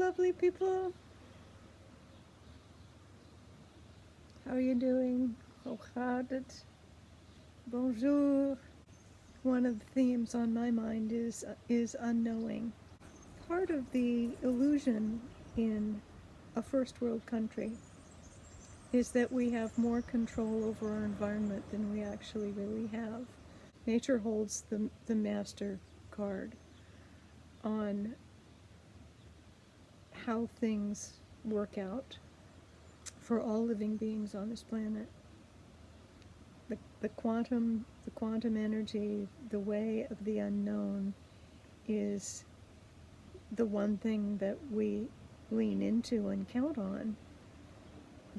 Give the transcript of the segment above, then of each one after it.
lovely people. How are you doing? Hoe gaat het? Bonjour. One of the themes on my mind is unknowing. Part of the illusion in a first world country is that we have more control over our environment than we actually really have. Nature holds the master card on how things work out for all living beings on this planet. The quantum energy, the way of the unknown, is the one thing that we lean into and count on,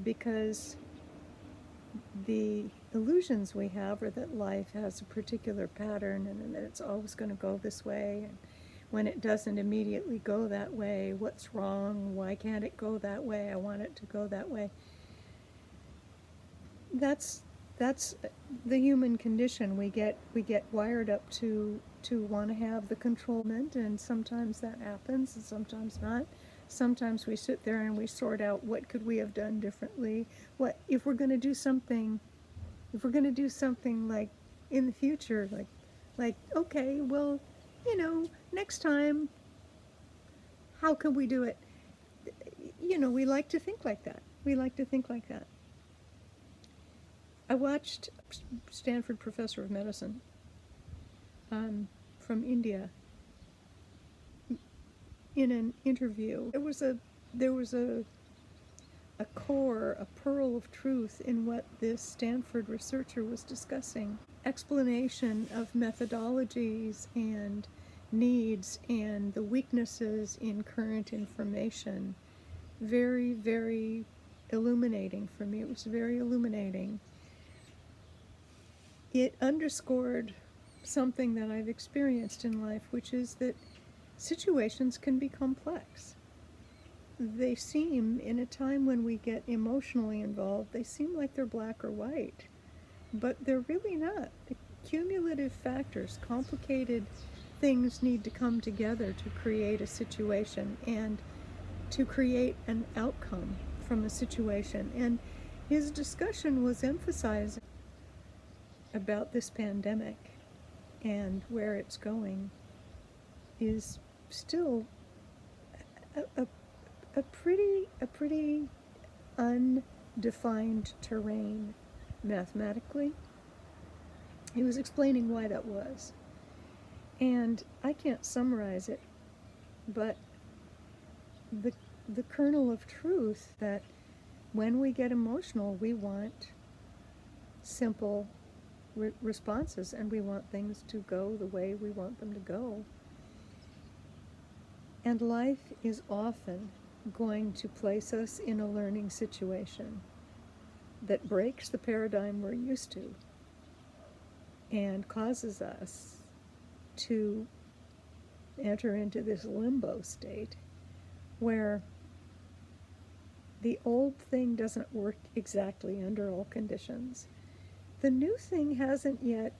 because the illusions we have are that life has a particular pattern and that it's always going to go this way, and when it doesn't immediately go that way, what's wrong? Why can't it go that way? I want it to go that way. That's the human condition. We get wired up to want to have the control, and sometimes that happens and sometimes not. Sometimes we sit there and we sort out what could we have done differently. What if we're going to do something? If we're going to do something like in the future, like okay, well, next time, how can we do it? We like to think like that. I watched Stanford professor of medicine from India in an interview. There was a core, a pearl of truth in what this Stanford researcher was discussing. Explanation of methodologies and needs and the weaknesses in current information. Very, very illuminating for me. It was very illuminating. It underscored something that I've experienced in life, which is that situations can be complex. They seem, in a time when we get emotionally involved, they seem like they're black or white, but they're really not. Cumulative factors, complicated things need to come together to create a situation and to create an outcome from a situation. And his discussion was emphasizing about this pandemic and where it's going is still a pretty undefined terrain mathematically. He was explaining why that was, and I can't summarize it, but the kernel of truth that when we get emotional, we want simple responses, and we want things to go the way we want them to go. And life is often going to place us in a learning situation that breaks the paradigm we're used to and causes us to enter into this limbo state where the old thing doesn't work exactly under all conditions. The new thing hasn't yet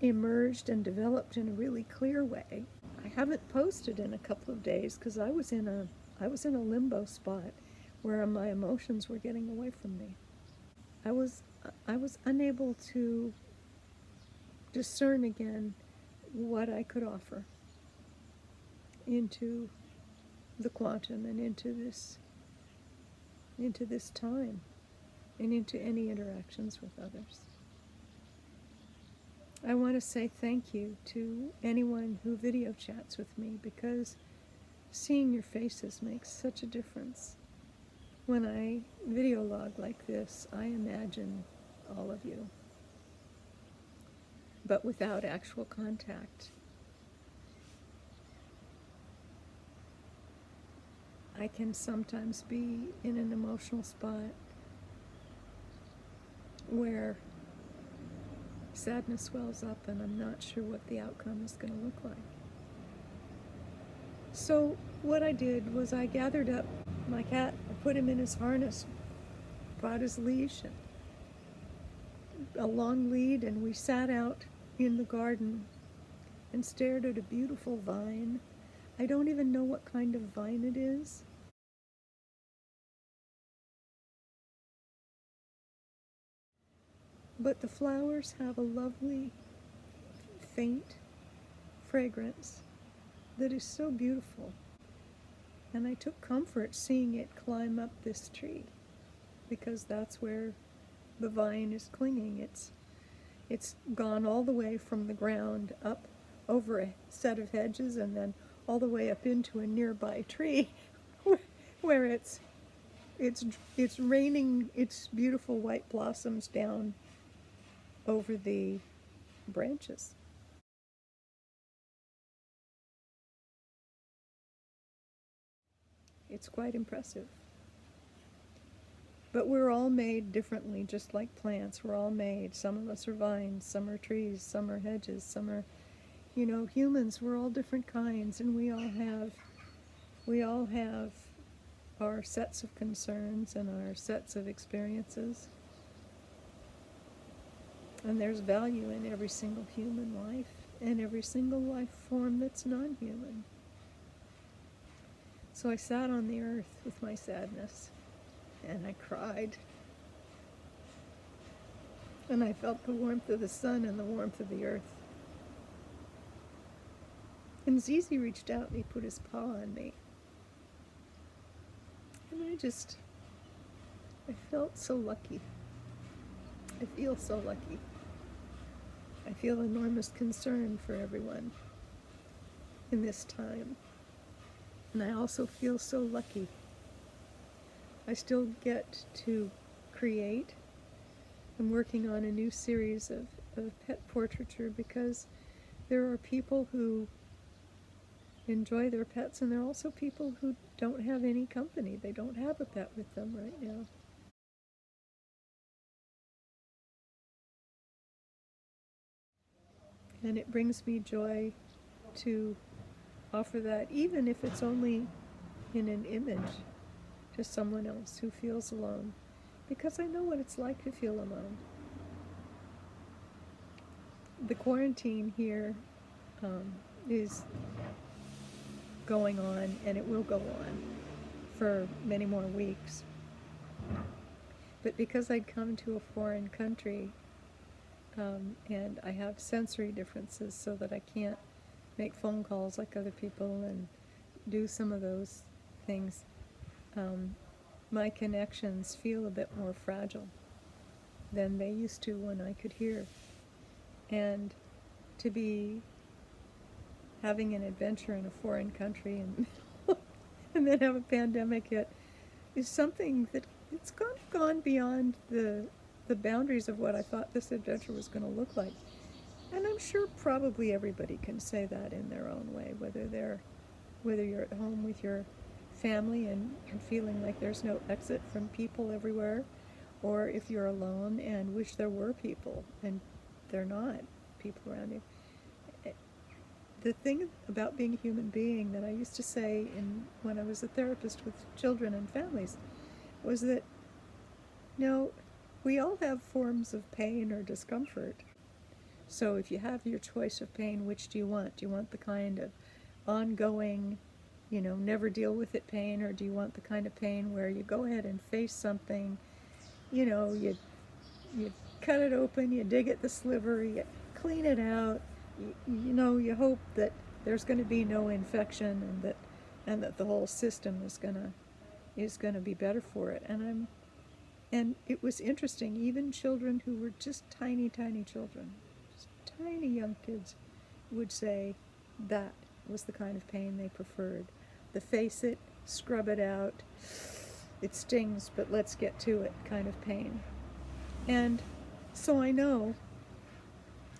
emerged and developed in a really clear way. I haven't posted in a couple of days because I was in a limbo spot where my emotions were getting away from me. I was unable to discern again what I could offer into the quantum and into this time and into any interactions with others. I want to say thank you to anyone who video chats with me, because seeing your faces makes such a difference. When I video log like this, I imagine all of you, but without actual contact. I can sometimes be in an emotional spot where sadness swells up and I'm not sure what the outcome is going to look like. So what I did was I gathered up my cat, I put him in his harness, brought his leash and a long lead, and we sat out in the garden and stared at a beautiful vine. I don't even know what kind of vine it is. but the flowers have a lovely, faint fragrance that is so beautiful. And I took comfort seeing it climb up this tree, because that's where the vine is clinging. It's gone all the way from the ground up over a set of hedges and then all the way up into a nearby tree where it's raining its beautiful white blossoms down over the branches. It's quite impressive. But we're all made differently, just like plants. We're all made. Some of us are vines, some are trees, some are hedges, some are, humans. We're all different kinds, and we all have our sets of concerns and our sets of experiences. And there's value in every single human life and every single life form that's non-human. So I sat on the earth with my sadness, and I cried. And I felt the warmth of the sun and the warmth of the earth. And Zizi reached out and he put his paw on me. And I felt so lucky. I feel so lucky. I feel enormous concern for everyone in this time. And I also feel so lucky. I still get to create. I'm working on a new series of pet portraiture because there are people who enjoy their pets, and there are also people who don't have any company. They don't have a pet with them right now. And it brings me joy to offer that, even if it's only in an image, to someone else who feels alone, because I know what it's like to feel alone. The quarantine here is going on, and it will go on for many more weeks. But because I'd come to a foreign country, and I have sensory differences so that I can't make phone calls like other people and do some of those things, my connections feel a bit more fragile than they used to when I could hear. And to be having an adventure in a foreign country and then have a pandemic hit is something that it's gone beyond the boundaries of what I thought this adventure was going to look like. And I'm sure probably everybody can say that in their own way, whether you're at home with your family and feeling like there's no exit from people everywhere, or if you're alone and wish there were people and they're not people around you. The thing about being a human being that I used to say when I was a therapist with children and families was that, we all have forms of pain or discomfort. So if you have your choice of pain, which do you want? Do you want the kind of ongoing, never deal with it pain, or do you want the kind of pain where you go ahead and face something, you cut it open, you dig at the sliver, you clean it out, you hope that there's going to be no infection and that the whole system is going to be better for it. And it was interesting, even children who were just tiny children, just tiny young kids, would say that was the kind of pain they preferred. The face it, scrub it out, it stings, but let's get to it kind of pain. And so I know,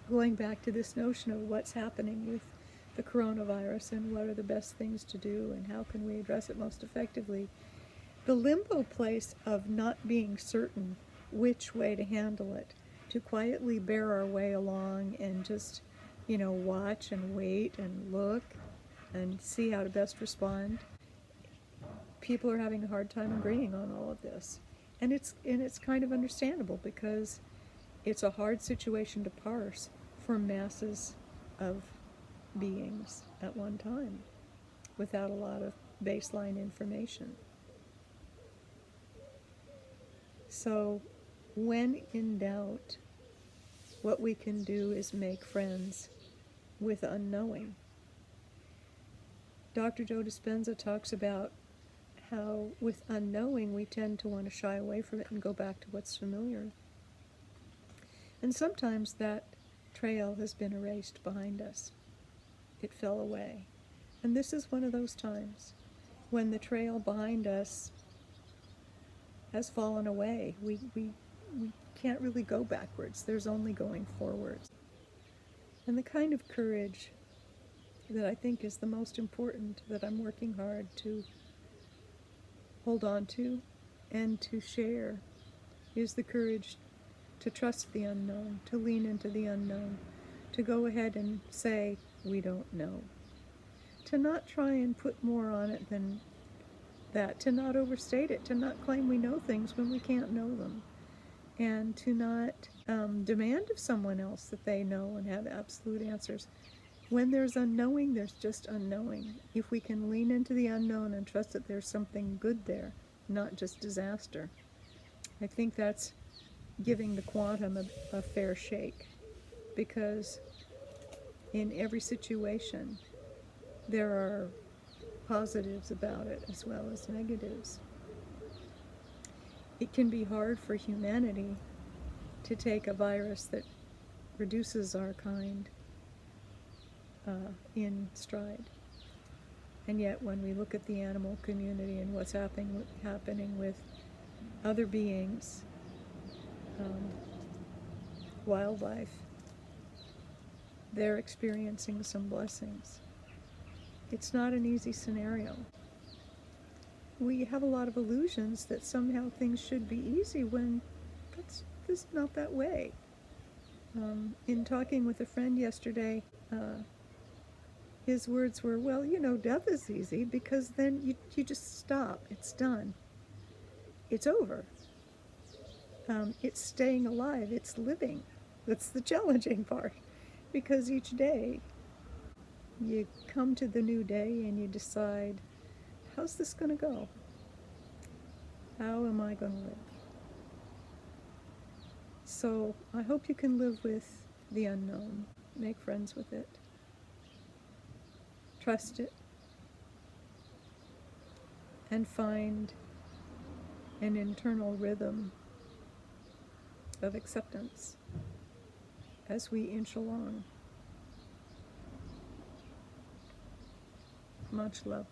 going back to this notion of what's happening with the coronavirus and what are the best things to do and how can we address it most effectively, the limbo place of not being certain which way to handle it, to quietly bear our way along and just, watch and wait and look and see how to best respond. People are having a hard time agreeing on all of this. And it's kind of understandable, because it's a hard situation to parse for masses of beings at one time without a lot of baseline information. So when in doubt, what we can do is make friends with unknowing. Dr. Joe Dispenza talks about how with unknowing we tend to want to shy away from it and go back to what's familiar. And sometimes that trail has been erased behind us. It fell away. And this is one of those times when the trail behind us has fallen away. We can't really go backwards. There's only going forwards. And the kind of courage that I think is the most important, that I'm working hard to hold on to and to share, is the courage to trust the unknown, to lean into the unknown, to go ahead and say, we don't know. To not try and put more on it than that, to not overstate it, to not claim we know things when we can't know them, and to not demand of someone else that they know and have absolute answers. When there's unknowing, there's just unknowing. If we can lean into the unknown and trust that there's something good there, not just disaster, I think that's giving the quantum a fair shake, because in every situation there are positives about it as well as negatives. It can be hard for humanity to take a virus that reduces our kind in stride. And yet when we look at the animal community and what's happening with other beings, wildlife, they're experiencing some blessings. It's not an easy scenario. We have a lot of illusions that somehow things should be easy when it's not that way. In talking with a friend yesterday, his words were, well, death is easy because then you just stop. It's done. It's over. It's staying alive. It's living. That's the challenging part. Because each day you come to the new day and you decide, how's this going to go? How am I going to live? So I hope you can live with the unknown. Make friends with it. Trust it. And find an internal rhythm of acceptance as we inch along. Much love.